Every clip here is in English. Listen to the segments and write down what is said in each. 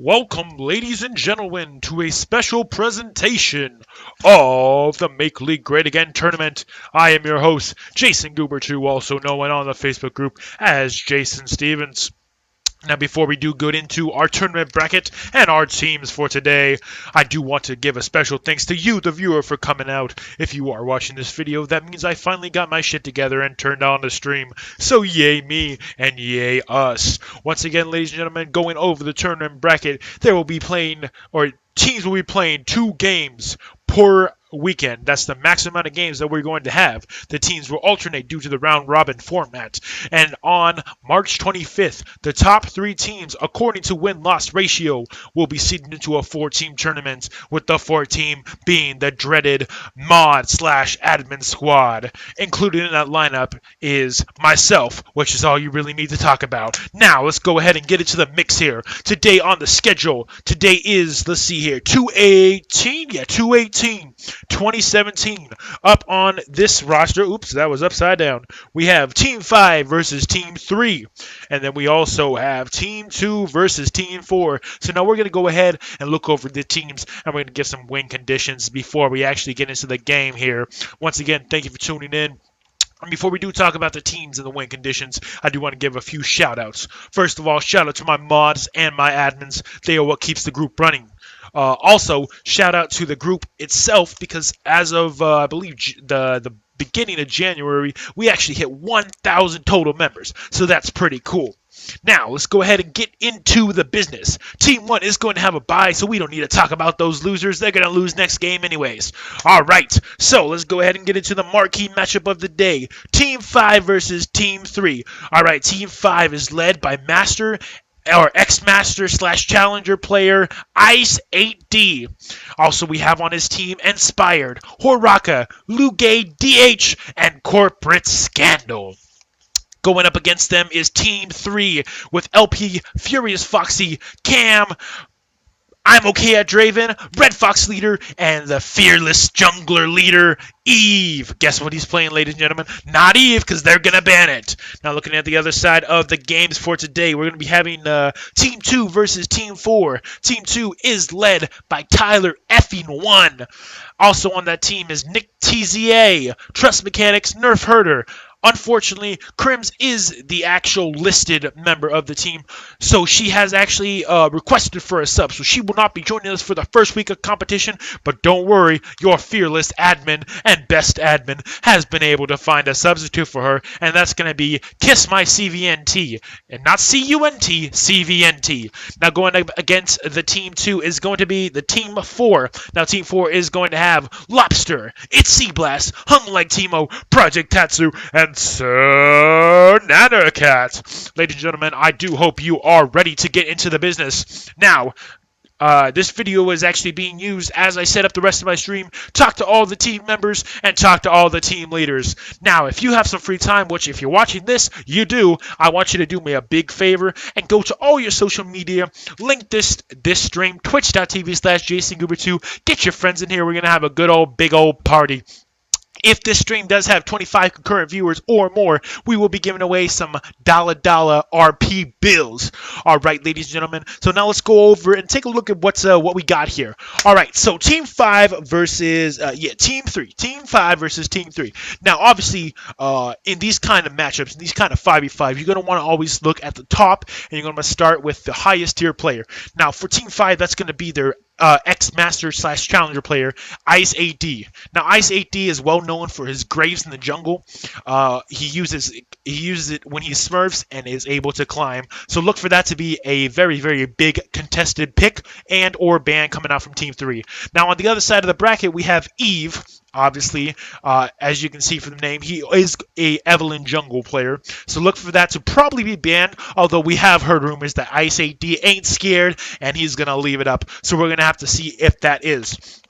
Welcome, ladies and gentlemen, to a special presentation of the Make League Great Again tournament. I am your host, Jason Goober2, also known on the Facebook group as Jason Stevens. Now, before we do get into our tournament bracket and our teams for today, I do want to give a special thanks to you, the viewer, for coming out. If you are watching this video, that means I finally got my shit together and turned on the stream. So yay me and yay us. Once again, ladies and gentlemen, going over the tournament bracket, there will be playing, or teams will be playing 2 games per weekend. That's the maximum amount of games that we're going to have. The teams will alternate due to the round robin format. And on March 25th, the top 3 teams, according to win-loss ratio, will be seeded into a 4-team tournament, with the 4th team being the dreaded mod/admin squad. Included in that lineup is myself, which is all you really need to talk about. Now, let's go ahead and get into the mix here. Today on the schedule, today is, let's see here, 2/18, 2017. Up on this roster, oops, that was upside down. We have Team 5 versus Team 3. And then we also have Team 2 versus Team 4. So now we're going to go ahead and look over the teams, and we're going to give some win conditions before we actually get into the game here. Once again, thank you for tuning in. And before we do talk about the teams and the win conditions, I do want to give a few shout-outs. First of all, shout-out to my mods and my admins. They are what keeps the group running. Also, shout out to the group itself, because as of, I believe, the beginning of January, we actually hit 1,000 total members. So that's pretty cool. Now, let's go ahead and get into the business. Team 1 is going to have a bye, so we don't need to talk about those losers. They're going to lose next game anyways. All right, so let's go ahead and get into the marquee matchup of the day. Team 5 versus Team 3. All right, Team 5 is led by ex-master/challenger player Ice 8D. Also, we have on his team Inspired, Horaka, Lugay DH, and Corporate Scandal. Going up against them is Team 3 with LP, Furious Foxy, Cam, I'm okay at Draven, Red Fox leader, and the fearless jungler leader, Eve. Guess what he's playing, ladies and gentlemen? Not Eve, because they're going to ban it. Now, looking at the other side of the games for today, we're going to be having Team 2 versus Team 4. Team 2 is led by Tyler effing 1. Also on that team is Nick TZA, Trust Mechanics, Nerf Herder. Unfortunately, Crims is the actual listed member of the team, so she has actually requested for a sub, so she will not be joining us for the first week of competition, but don't worry, your fearless admin and best admin has been able to find a substitute for her, and that's going to be Kiss My CVNT, and not CUNT, CVNT. Now going up against the Team 2 is going to be the Team 4. Now Team 4 is going to have Lobster, It's Sea Blast, Hung Like Timo, Project Tatsu, and Sir Nannercat. Ladies and gentlemen, I do hope you are ready to get into the business. Now, this video is actually being used as I set up the rest of my stream, talk to all the team members, and talk to all the team leaders. Now, if you have some free time, which if you're watching this, you do, I want you to do me a big favor and go to all your social media, link this stream, twitch.tv/JasonGoober2, get your friends in here, we're going to have a good old, big old party. If this stream does have 25 concurrent viewers or more, we will be giving away some dollar RP bills. All right, ladies and gentlemen. So now let's go over and take a look at what we got here. All right, so Team 5 versus Team 3. Team 5 versus Team 3. Now, obviously, in these kind of matchups, in these kind of 5v5, you're going to want to always look at the top, and you're going to start with the highest tier player. Now, for Team 5, that's going to be their ex-master/challenger player, Ice 8D. Now, Ice 8D is well known for his graves in the jungle. He uses it when he smurfs and is able to climb. So look for that to be a very, very big contested pick and or ban coming out from Team 3. Now, on the other side of the bracket, we have Eve. Obviously, as you can see from the name, he is a Evelyn jungle player. So look for that to probably be banned, although we have heard rumors that Ice 8D ain't scared and he's going to leave it up. So we're going to have to see if that is.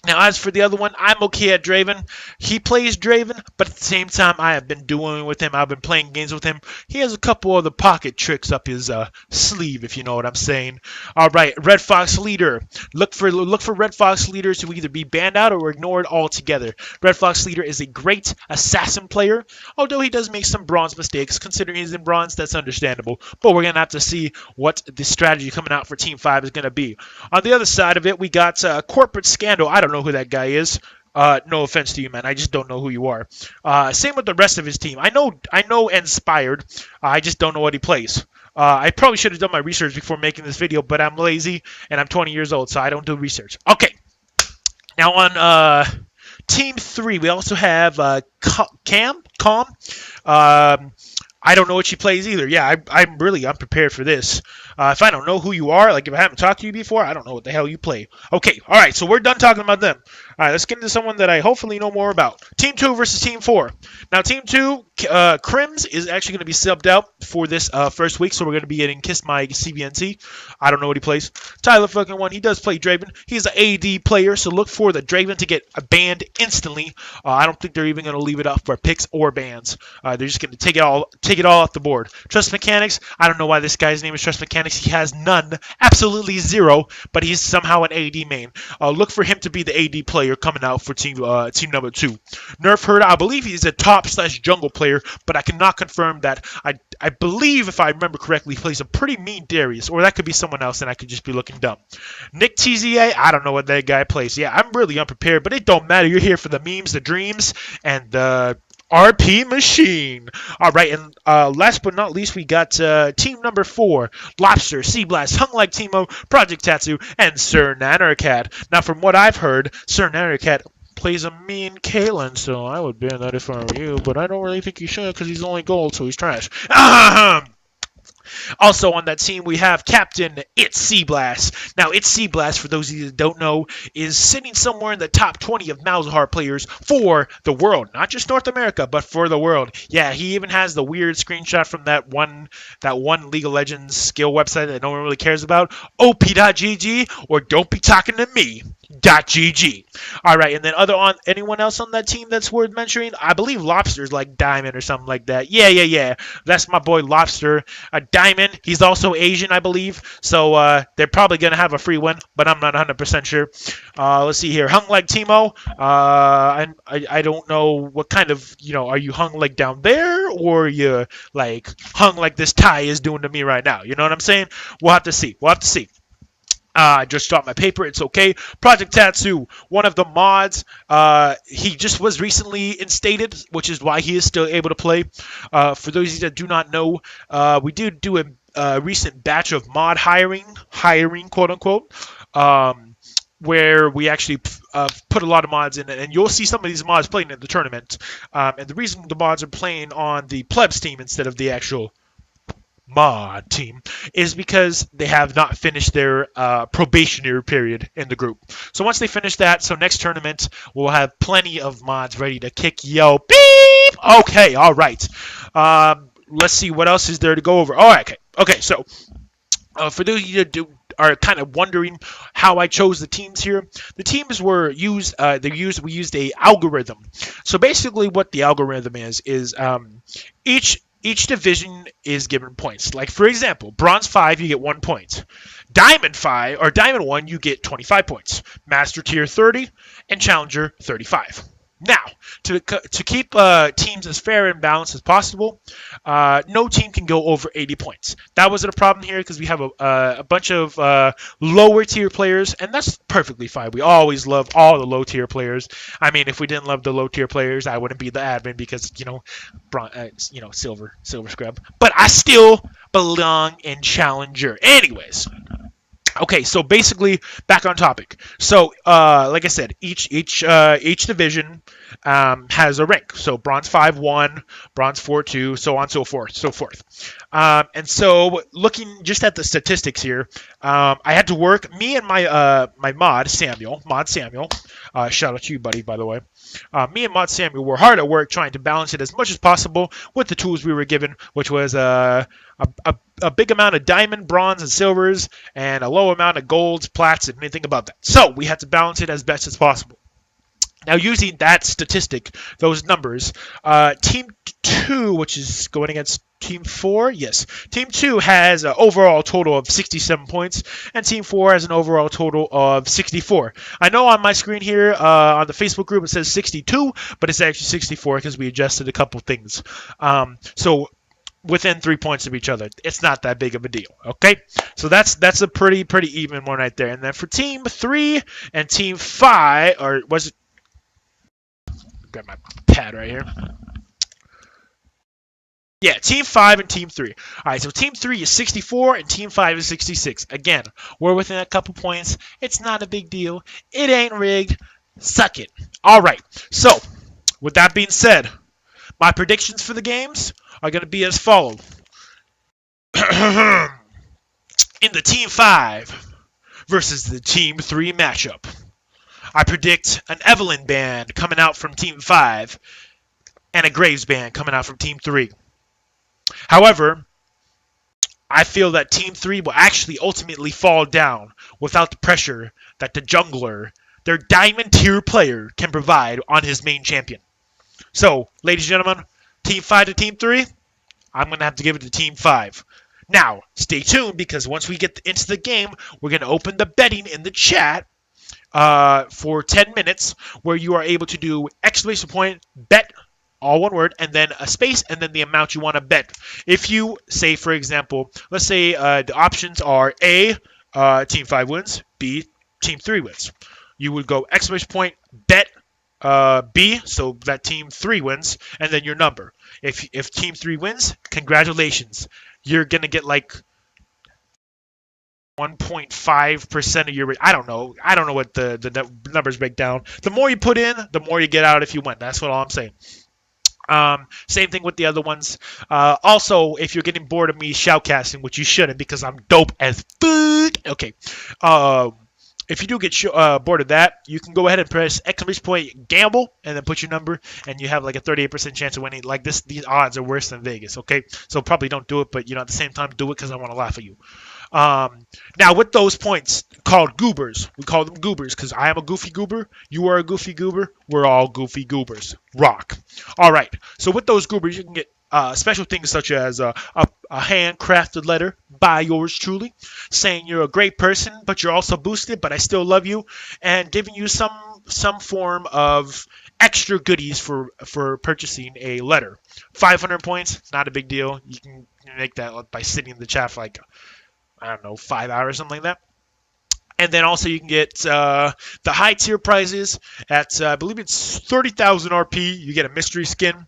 Now, as for the other one, I'm okay at Draven. He plays Draven, but at the same time, I have been dueling with him. I've been playing games with him. He has a couple of the pocket tricks up his sleeve, if you know what I'm saying. All right, Red Fox Leader. Look for Red Fox Leader to either be banned out or ignored altogether. Red Fox Leader is a great assassin player, although he does make some bronze mistakes. Considering he's in bronze, that's understandable. But we're gonna have to see what the strategy coming out for Team 5 is gonna be. On the other side of it, we got Corporate Scandal. I don't know who that guy is. No offense to you, man. I just don't know who you are. Same with the rest of his team. I know Inspired. I just don't know what he plays. I probably should have done my research before making this video, but I'm lazy and I'm 20 years old, so I don't do research. Okay. Now on Team 3, we also have Calm. I don't know what she plays either. Yeah, I'm really unprepared for this. If I don't know who you are, like if I haven't talked to you before, I don't know what the hell you play. Okay, all right, so we're done talking about them. All right, let's get into someone that I hopefully know more about. Team 2 versus Team 4. Now, Team 2, Crims is actually going to be subbed out for this first week, so we're going to be getting Kiss My CBNC. I don't know what he plays. Tyler fucking one, he does play Draven. He's an AD player, so look for the Draven to get banned instantly. I don't think they're even going to leave it up for picks or bans. They're just going to take it all off the board. Trust Mechanics, I don't know why this guy's name is Trust Mechanics. He has none, absolutely zero, but he's somehow an AD main. Look for him to be the AD player coming out for team number 2. Nerf Herder, I believe he's a top/jungle player, but I cannot confirm that. I believe, if I remember correctly, he plays a pretty mean Darius, or that could be someone else, and I could just be looking dumb. Nick TZA, I don't know what that guy plays. Yeah, I'm really unprepared, but it don't matter. You're here for the memes, the dreams, and the RP machine. All right, and last but not least, we got team number 4, Lobster, Sea Blast, Hung Like Timo, Project Tatsu, and Sir Nannercat. Now, from what I've heard, Sir Nannercat plays a mean Kalen, so I would ban that if I were you, but I don't really think he should because he's only gold, so he's trash. Also on that team, we have Captain It's Sea Blast. Now, It's Sea Blast, for those of you that don't know, is sitting somewhere in the top 20 of Malzahar players for the world. Not just North America, but for the world. Yeah, he even has the weird screenshot from that one League of Legends skill website that no one really cares about. OP.GG, or Don't Be Talking to Me. .gg. All right, and then anyone else on that team that's worth mentioning? I believe Lobster's like Diamond or something like that. Yeah. That's my boy Lobster. Diamond. He's also Asian, I believe. So they're probably gonna have a free win, but I'm not 100% sure. Let's see here. Hung like Timo. I don't know what kind of, are you hung like down there, or you like hung like this Ty is doing to me right now? You know what I'm saying? We'll have to see. I just dropped my paper. It's okay. Project Tatsu, one of the mods. He just was recently instated, which is why he is still able to play. For those of you that do not know, we did do a recent batch of mod hiring, quote unquote, where we actually put a lot of mods in it, and you'll see some of these mods playing in the tournament. And the reason the mods are playing on the plebs team instead of the actual mod team is because they have not finished their probationary period in the group. So once they finish that, so next tournament we'll have plenty of mods ready to kick yo beep. Okay, all right. Let's see what else is there to go over. All right, okay. So for those of you that are kind of wondering how I chose the teams here, the teams were used. We used a algorithm. So basically, what the algorithm is each division is given points. Like, for example, Bronze 5, you get 1 point. Diamond 5, or Diamond 1, you get 25 points. Master Tier 30, and Challenger 35. Now, to keep teams as fair and balanced as possible, no team can go over 80 points. That wasn't a problem here because we have a bunch of lower tier players, and that's perfectly fine. We always love all the low tier players. I mean, if we didn't love the low tier players, I wouldn't be the admin because silver scrub. But I still belong in Challenger, anyways. Okay, so basically, back on topic. So, like I said, each division has a rank. So, Bronze 5, 1, Bronze 4, 2, so on, so forth. And so, looking just at the statistics here, I had to work, me and my mod Samuel, shout out to you, buddy, by the way. Me and Mod Samuel were hard at work trying to balance it as much as possible with the tools we were given, which was a big amount of diamond, bronze, and silvers, and a low amount of golds, plats, and anything above that. So we had to balance it as best as possible. Now, using that statistic, those numbers, Team 2, which is going against Team 4, yes. Team 2 has an overall total of 67 points, and Team 4 has an overall total of 64. I know on my screen here, on the Facebook group, it says 62, but it's actually 64 because we adjusted a couple things. So within 3 points of each other. It's not that big of a deal, okay? So that's a pretty even one right there. And then for Team 3 and Team 5, or was it? Grab my pad right here. Yeah, Team 5 and Team 3. All right, so Team 3 is 64 and Team 5 is 66. Again, we're within a couple points. It's not a big deal. It ain't rigged. Suck it. All right, so with that being said, my predictions for the games are going to be as follows. In the Team 5 versus the Team 3 matchup, I predict an Evelyn band coming out from Team 5 and a Graves band coming out from Team 3. However, I feel that Team 3 will actually ultimately fall down without the pressure that the jungler, their diamond tier player, can provide on his main champion. So, ladies and gentlemen, Team 5 to Team 3, I'm going to have to give it to Team 5. Now, stay tuned because once we get into the game, we're going to open the betting in the chat for 10 minutes where you are able to do exclamation point, bet, all one word, and then a space, and then the amount you want to bet. If you say, for example, let's say the options are A, Team 5 wins, B, Team 3 wins. You would go exclamation point, bet, B, so that Team 3 wins, and then your number. If Team 3 wins, congratulations. You're going to get like 1.5% of your... I don't know what the numbers break down. The more you put in, the more you get out if you win. That's what all I'm saying. Same thing with the other ones. Also, if you're getting bored of me shoutcasting, which you shouldn't because I'm dope as fuck. Okay. If you do get bored of that, you can go ahead and press exclamation point gamble and then put your number, and you have like a 38% chance of winning. Like this, these odds are worse than Vegas. Okay, so probably don't do it, but at the same time, do it because I want to laugh at you. Now with those points called goobers, we call them goobers because I am a goofy goober. You are a goofy goober. We're all goofy goobers. Rock. All right. So with those goobers, you can get special things such as a handcrafted letter by yours truly, saying you're a great person, but you're also boosted, but I still love you, and giving you some form of extra goodies for purchasing a letter. 500 points, not a big deal. You can make that by sitting in the chat for like, I don't know, 5 hours, something like that. And then also you can get the high tier prizes at, I believe it's 30,000 RP. You get a mystery skin.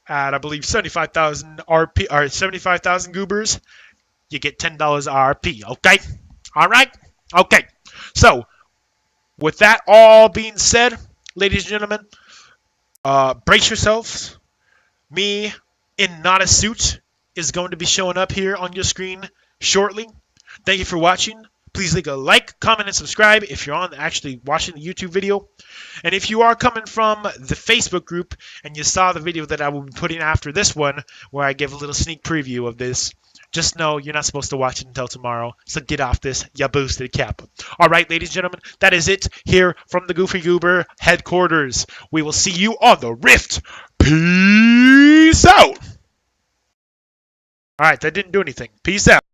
At, I believe, 75,000 RP, or 75,000 goobers, you get $10 RP, okay? All right? Okay. So, with that all being said, ladies and gentlemen, brace yourselves. Me in not a suit is going to be showing up here on your screen shortly. Thank you for watching. Please leave a like, comment, and subscribe if you're actually watching the YouTube video. And if you are coming from the Facebook group and you saw the video that I will be putting after this one, where I give a little sneak preview of this, just know you're not supposed to watch it until tomorrow. So get off this, ya boosted cap. All right, ladies and gentlemen, that is it here from the Goofy Goober headquarters. We will see you on the Rift. Peace out. All right, that didn't do anything. Peace out.